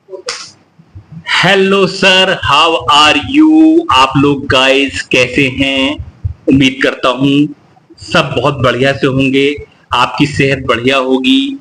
Hello sir, how are you? आप लोग guys कैसे हैं? उम्मीद करता हूं सब बहुत बढ़िया से होंगे। आपकी सेहत बढ़िया होगी।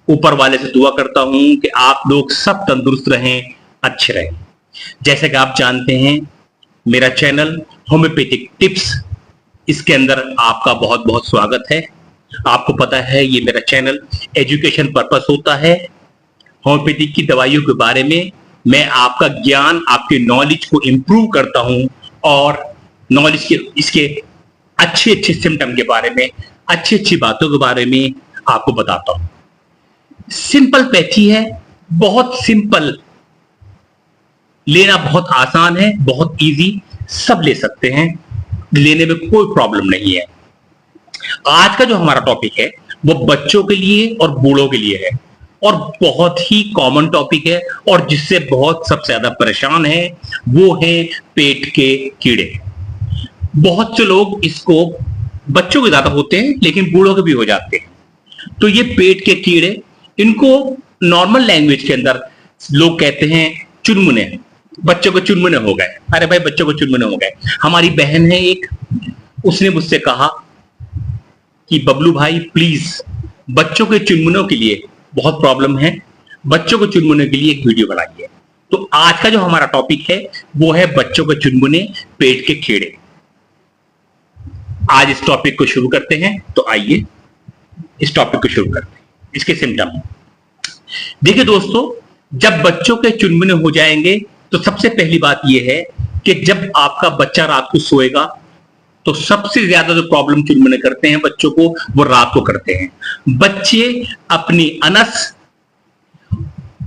ऊपर वाले से दुआ करता हूं कि आप लोग सब तंदुरुस्त रहें, अच्छे रहें। जैसे कि आप जानते हैं, मेरा चैनल होम्योपैथिक टिप्स, इसके अंदर आपका बहुत बहुत स्वागत है। आपको पता है ये मेरा चैनल एजुकेशन पर्पस होता है। होम्योपैथिक की दवाइयों के बारे में मैं आपका ज्ञान, आपके नॉलेज को इंप्रूव करता हूं और नॉलेज के इसके अच्छे अच्छे सिम्टम के बारे में, अच्छी अच्छी बातों के बारे में आपको बताता हूं। सिंपल पैथी है, बहुत सिंपल, लेना बहुत आसान है, बहुत इजी, सब ले सकते हैं, लेने में कोई प्रॉब्लम नहीं है। आज का जो हमारा टॉपिक है वो बच्चों के लिए और बूढ़ों के लिए है और बहुत ही कॉमन टॉपिक है और जिससे बहुत सबसे ज्यादा परेशान है वो है पेट के कीड़े। बहुत से लोग इसको, बच्चों के ज्यादा होते हैं लेकिन बूढ़ों के भी हो जाते हैं। तो ये पेट के कीड़े, इनको नॉर्मल लैंग्वेज के अंदर लोग कहते हैं चुनमुने। बच्चों को चुनमुने हो गए, अरे भाई बच्चों को चुनमुने हो गए। हमारी बहन है एक, उसने मुझसे कहा कि बबलू भाई प्लीज बच्चों के चुनमुनों के लिए बहुत प्रॉब्लम है, बच्चों को चुनमुने के लिए एक वीडियो बनाइए। तो आज का जो हमारा टॉपिक है वो है बच्चों के चुनमुने, पेट के कीड़े। आज इस टॉपिक को शुरू करते हैं। तो आइए इस टॉपिक को शुरू करते हैं। इसके सिम्टम देखिए दोस्तों, जब बच्चों के चुनमुने हो जाएंगे तो सबसे पहली बात यह है कि जब आपका बच्चा रात को सोएगा तो सबसे ज्यादा जो प्रॉब्लम चुनमुने करते हैं बच्चों को, वो रात को करते हैं। बच्चे अपनी अनस,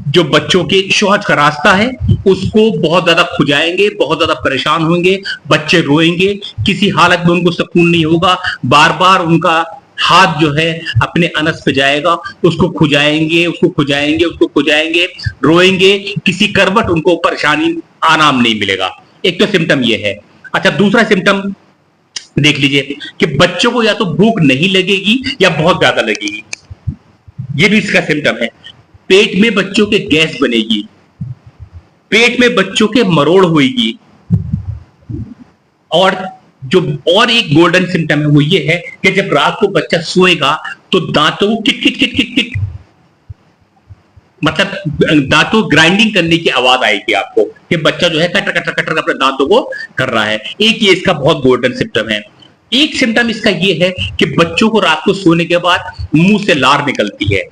जो बच्चों के शौच का रास्ता है, उसको बहुत ज्यादा खुजाएंगे, बहुत ज्यादा परेशान होंगे, बच्चे रोएंगे, किसी हालत में उनको सुकून नहीं होगा, बार बार उनका हाथ जो है अपने अनस पे जाएगा, उसको खुजाएंगे, उसको खुजाएंगे, उसको खुजाएंगे, रोएंगे, किसी करवट उनको परेशानी आराम नहीं मिलेगा। एक तो सिम्टम ये है। अच्छा, दूसरा सिम्टम देख लीजिए कि बच्चों को या तो भूख नहीं लगेगी या बहुत ज्यादा लगेगी, ये भी इसका सिम्टम है। पेट में बच्चों के गैस बनेगी, पेट में बच्चों के मरोड़ होगी, और जो और एक गोल्डन सिम्टम है वो ये है कि जब रात को बच्चा सोएगा तो दांतों को kit kit kit kit kit, मतलब दांतों ग्राइंडिंग करने की आवाज आएगी आपको कि बच्चा जो है कटर कटर कटर अपने दांतों को कर रहा है। एक ये इसका बहुत गोल्डन सिम्टम है। एक सिम्टम इसका ये है कि बच्चों को रात को सोने के बाद मुंह से लार निकलती है,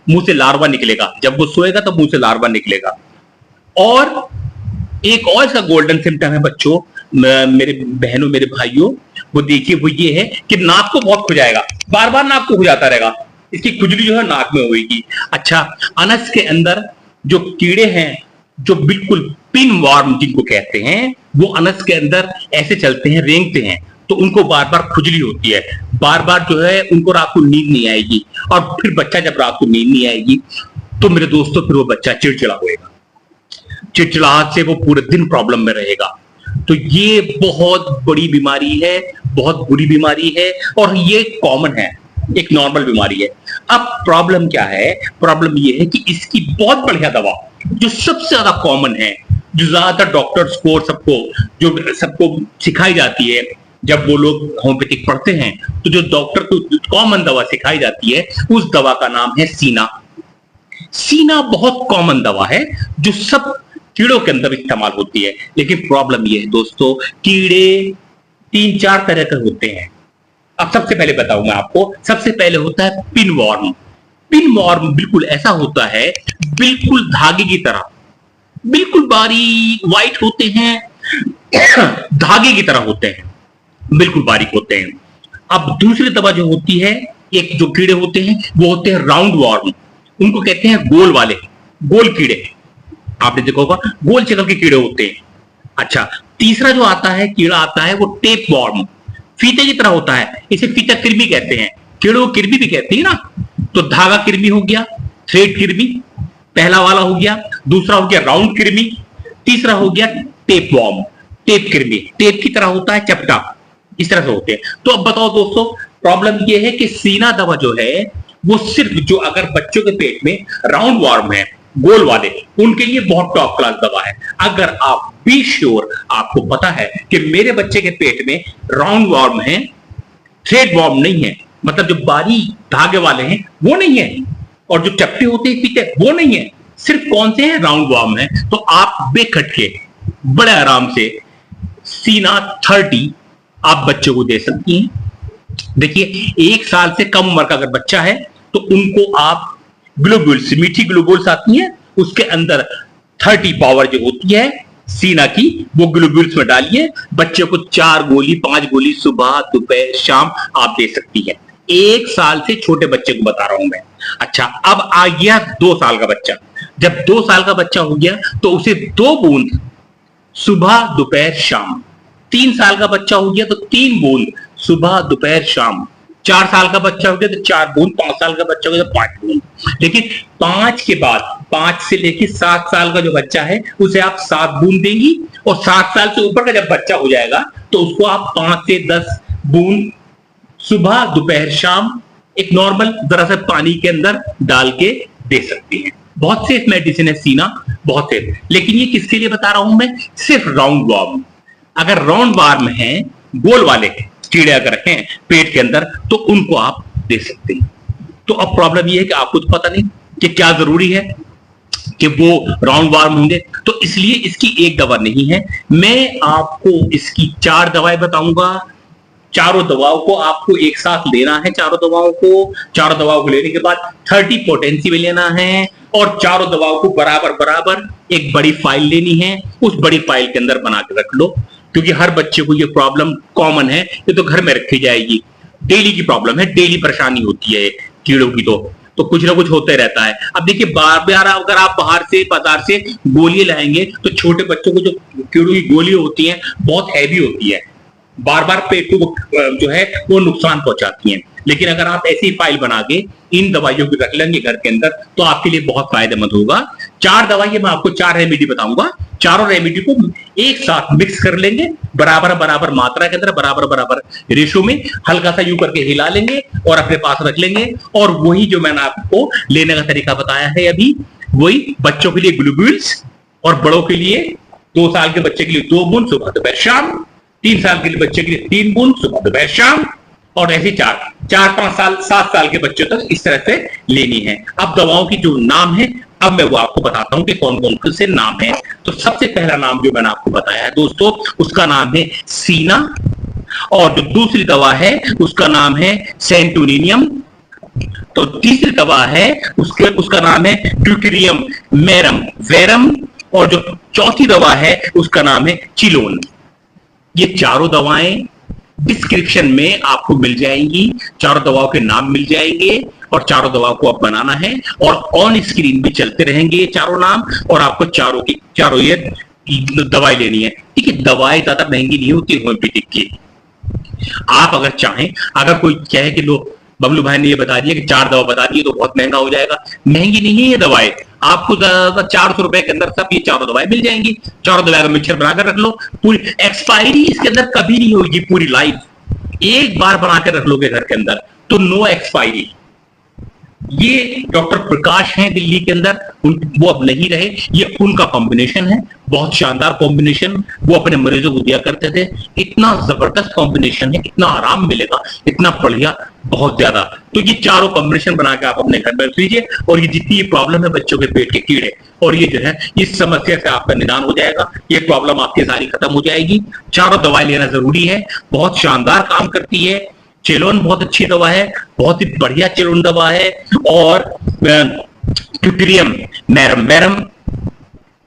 मुंह से लार्वा निकलेगा। जब वो सोएगा तो मुंह से लार्वा निकलेगा। और एक और इसका गोल्डन सिम्टम है बच्चों, मेरे बहनों, मेरे भाइयों, वो देखिए, वो ये है कि नाक को बहुत खुजाएगा, बार बार नाक को खुजाता रहेगा, इसकी खुजली जो है नाक में होगी। अच्छा, अनस के अंदर जो कीड़े हैं, जो बिल्कुल पिन वार्म जिनको कहते हैं, वो अनस के अंदर ऐसे चलते हैं, रेंगते हैं, तो उनको बार बार खुजली होती है, बार बार जो है उनको रात को नींद नहीं आएगी। और फिर बच्चा जब रात को नींद नहीं आएगी तो मेरे दोस्तों फिर वो बच्चा चिड़चिड़ा होएगा, चिड़चिड़ाहट से वो पूरे दिन प्रॉब्लम में रहेगा। तो ये बहुत बड़ी बीमारी है, बहुत बुरी बीमारी है और ये कॉमन है, एक नॉर्मल बीमारी है। अब प्रॉब्लम क्या है? प्रॉब्लम ये है कि इसकी बहुत बढ़िया दवा जो सबसे ज्यादा कॉमन है, जो ज्यादातर डॉक्टर्स को, सबको सिखाई जाती है, जब वो लोग होम्योपैथिक पढ़ते हैं तो जो डॉक्टर को कॉमन दवा सिखाई जाती है उस दवा का नाम है सीना। सीना बहुत कॉमन दवा है जो सब कीड़ों के अंदर इस्तेमाल होती है। लेकिन प्रॉब्लम ये है दोस्तों, कीड़े 3-4 तरह के होते हैं। अब सबसे पहले बताऊं मैं आपको, सबसे पहले होता है पिन वॉर्म। पिन वॉर्म बिल्कुल ऐसा होता है, बिल्कुल धागे की तरह, बिल्कुल बारीक व्हाइट होते हैं, धागे की तरह होते हैं, बिल्कुल बारीक होते हैं। अब दूसरी दवा जो होती है, एक जो कीड़े होते हैं वो होते हैं राउंड वॉर्म, उनको कहते हैं गोल वाले, गोल कीड़े। आपने देखा होगा गोल शक्ल के कीड़े होते हैं। अच्छा, तीसरा जो आता है कीड़ा आता है वो टेप वॉर्म, फीते की तरह होता है, इसे फीता कृमि कहते हैं, कीड़ों को कृमि भी कहते हैं ना। तो धागा कृमि हो गया, थ्रेड कृमि पहला वाला हो गया, दूसरा हो गया राउंड कृमि, तीसरा हो गया टेप वॉर्म, टेप कृमि, टेप की तरह होता है, चपटा, इस तरह से होते हैं। तो अब बताओ दोस्तों, प्रॉब्लम यह है कि सीना दवा जो है वो सिर्फ, जो अगर बच्चों के पेट में राउंड वॉर्म है गोल वाले, उनके लिए बहुत टॉप क्लास दवा है। अगर आप बी श्योर, आपको पता है कि मेरे बच्चे के पेट में राउंड वॉर्म है, थ्रेड वॉर्म नहीं है, मतलब जो बारीक धागे वाले हैं वो नहीं है, और जो चपटे होते हैं पीते वो नहीं है, सिर्फ कौन से हैं, राउंड वॉर्म है, तो आप बेखटके बड़े आराम से सीना 30 आप बच्चों को दे सकती हैं। देखिए 1 साल से कम उम्र का अगर बच्चा है तो उनको आप ग्लोबुल्स, मीठी ग्लोबुल्स आती हैं, उसके अंदर 30 पावर जो होती है सीना की, वो ग्लोबुल्स में डालिए, बच्चे को 4 गोली 5 गोली सुबह दोपहर शाम आप दे सकती है। 1 साल से छोटे बच्चे को बता रहा हूं मैं। अच्छा, अब आ गया 2 साल का बच्चा। जब 2 साल का बच्चा हो गया तो उसे 2 बूंद सुबह दोपहर शाम। 3 साल का बच्चा हो गया तो 3 बूंद सुबह दोपहर शाम। 4 साल का बच्चा हो गया तो 4 बूंद, 5 साल का बच्चा हो गया तो 5 बूंद। लेकिन 5 के बाद, 5 से लेकर 7 साल का जो बच्चा है उसे आप 7 बूंद देंगी, और 7 साल से ऊपर का जब बच्चा हो जाएगा तो उसको आप 5 से 10 बूंद सुबह दोपहर शाम एक नॉर्मल जरा सा पानी के अंदर डाल के दे सकती हैं। बहुत सेफ मेडिसिन है सीना, बहुत सेफ। लेकिन ये किसके लिए बता रहा हूं मैं, सिर्फ राउंड वॉर्म। अगर राउंड वॉर्म है, गोल वाले कीड़े अगर हैं पेट के अंदर, तो उनको आप दे सकते हैं। तो अब प्रॉब्लम ये है कि आपको तो पता नहीं कि क्या जरूरी है कि वो राउंड वॉर्म होंगे, तो इसलिए इसकी एक दवा नहीं है। मैं आपको इसकी 4 दवाएं बताऊंगा। चारों दवाओं को आपको एक साथ लेना है। चारों दवाओं को लेने के बाद 30 पोटेंसी में लेना है, और चारों दवाओं को बराबर बराबर एक बड़ी फाइल लेनी है। उस बड़ी फाइल के अंदर बना के रख लो, क्योंकि हर बच्चे को ये प्रॉब्लम कॉमन है, ये तो घर में रखी जाएगी। डेली की प्रॉब्लम है, डेली परेशानी होती है कीड़ों की, तो कुछ ना कुछ होते रहता है। अब देखिए बार बार अगर आप बाहर से बाजार से गोलियां लाएंगे तो छोटे बच्चों को जो कीड़ों की गोली होती है बहुत हैवी होती है, बार बार पेट को जो है वो नुकसान पहुंचाती हैं। लेकिन अगर आप ऐसी फाइल बना के इन दवाइयों को रख लेंगे घर के अंदर तो आपके लिए बहुत फायदेमंद होगा। 4 दवाइयां मैं आपको 4 रेमेडी बताऊंगा। चारों रेमेडी को एक साथ मिक्स कर लेंगे, बराबर बराबर मात्रा के अंदर, बराबर बराबर रेशो में, हल्का सा यूं करके हिला लेंगे और अपने पास रख लेंगे। और वही जो मैंने आपको लेने का तरीका बताया है अभी, वही बच्चों के लिए ग्लूब्यूल्स, और बड़ों के लिए 2 साल के बच्चे के लिए 2 बूंद सुबह दोपहर शाम, 3 साल के लिए बच्चे के लिए 3 बूंद सुबह दोपहर शाम, और ऐसे 4-5 साल 7 साल के बच्चों तक इस तरह से लेनी है। अब दवाओं की जो नाम है, अब मैं वो आपको बताता हूं कि कौन कौन से नाम है। तो सबसे पहला नाम जो मैंने आपको बताया है दोस्तों, उसका नाम है सीना, और जो दूसरी दवा है उसका नाम है सेंटोनियम, तो तीसरी दवा है उसका नाम है ड्यूटेरियम मेरम वेरम, और जो चौथी दवा है उसका नाम है चिलोन। ये चारों दवाएं डिस्क्रिप्शन में आपको मिल जाएंगी, चारों दवाओं के नाम मिल जाएंगे, और चारों दवाओं को आप बनाना है, और ऑन स्क्रीन भी चलते रहेंगे ये चारों नाम, और आपको चारों ये दवाई लेनी है। ठीक है, दवाएं ज्यादा महंगी नहीं होती होम्योपैथिक की। आप अगर चाहें, अगर कोई कहे कि लो बबलू भाई ने ये बता दिया कि 4 दवा बता दी तो बहुत महंगा हो जाएगा, महंगी नहीं है ये दवाएं, आपको 400 रुपए के अंदर सब ये चारों दवाएं मिल जाएंगी। चारों दवाएं का मिक्सचर बनाकर रख लो, पूरी एक्सपायरी इसके अंदर कभी नहीं होगी पूरी लाइफ। एक बार बना के रख लोगे घर के अंदर तो नो एक्सपायरी। ये डॉक्टर प्रकाश हैं दिल्ली के अंदर, वो अब नहीं रहे, ये उनका कॉम्बिनेशन है, बहुत शानदार कॉम्बिनेशन, वो अपने मरीजों को दिया करते थे। इतना जबरदस्त कॉम्बिनेशन है, इतना आराम मिलेगा, इतना बढ़िया, बहुत ज्यादा। तो ये चारों कॉम्बिनेशन बना के आप अपने घर में रख लीजिए, और ये जितनी ये प्रॉब्लम है बच्चों के पेट के कीड़े, और ये जो है इस समस्या से आपका निदान हो जाएगा, ये प्रॉब्लम आपकी सारी खत्म हो जाएगी। चारों दवाएं लेना जरूरी है, बहुत शानदार काम करती है। चेलोन बहुत अच्छी दवा है, बहुत ही बढ़िया चेलोन दवा है, और ड्यूटेरियम मेरम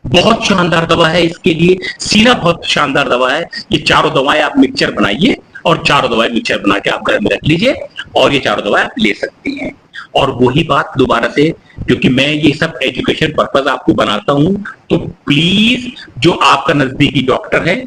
बहुत शानदार दवा है इसके लिए। सीना बहुत शानदार दवा है। ये चारों दवाएं आप मिक्सचर बनाइए, और चारों दवाएं मिक्सचर बना के आप घर में रख लीजिए, और ये चारों दवाएं आप ले सकती हैं। और वही बात दोबारा से, क्योंकि मैं ये सब एजुकेशन पर्पस आपको बनाता हूं, तो प्लीज जो आपका नजदीकी डॉक्टर है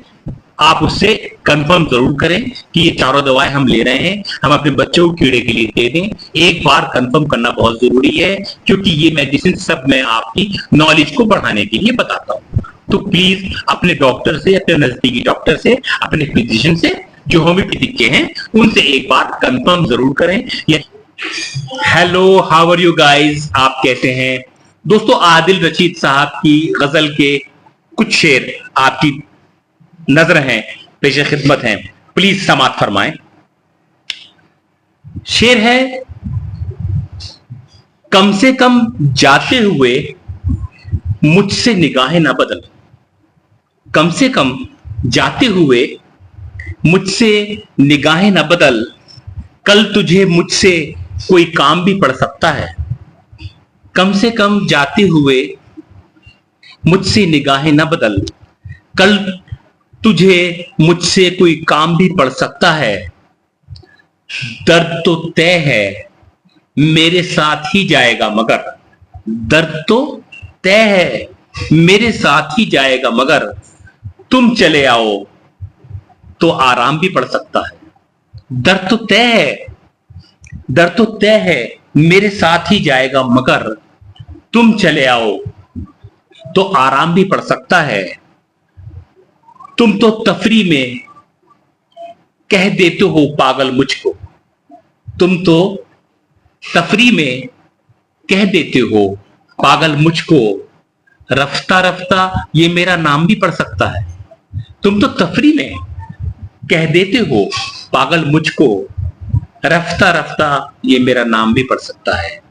आप उससे कंफर्म जरूर करें कि ये चारों दवाएं हम ले रहे हैं, हम अपने बच्चों को कीड़े के लिए दे दें। एक बार कंफर्म करना बहुत जरूरी है, क्योंकि ये मेडिसिन सब मैं आपकी नॉलेज को बढ़ाने के लिए बताता हूं। तो प्लीज अपने डॉक्टर से, अपने नजदीकी डॉक्टर से, अपने फिजिशियन से जो होम्योपैथिक के हैं, उनसे एक बार कंफर्म जरूर करें। Hello, how are you guys, आप कैसे हैं? दोस्तों, आदिल रशीद साहब की गजल के कुछ शेर आपकी नजर हैं, पेश खिदमत हैं, प्लीज समात फरमाएं। शेर है, कम से कम जाते हुए मुझसे निगाहें ना बदल, कम से कम जाते हुए मुझसे निगाहें ना बदल, कल तुझे मुझसे कोई काम भी पड़ सकता है। कम से कम जाते हुए मुझसे निगाहें ना बदल, कल तुझे मुझसे कोई काम भी पड़ सकता है। दर्द तो तय है मेरे साथ ही जाएगा मगर, दर्द तो तय है मेरे साथ ही जाएगा मगर, तुम चले आओ तो आराम भी पड़ सकता है। दर्द तो तय है, दर्द तो तय है मेरे साथ ही जाएगा मगर, तुम चले आओ तो आराम भी पड़ सकता है। तुम तो तफरी में कह देते हो पागल मुझको, तुम तो तफरी में कह देते हो पागल मुझको, रफ्ता रफ्ता ये मेरा नाम भी पड़ सकता है। तुम तो तफरी में कह देते हो पागल मुझको, रफ्ता रफ्ता ये मेरा नाम भी पड़ सकता है।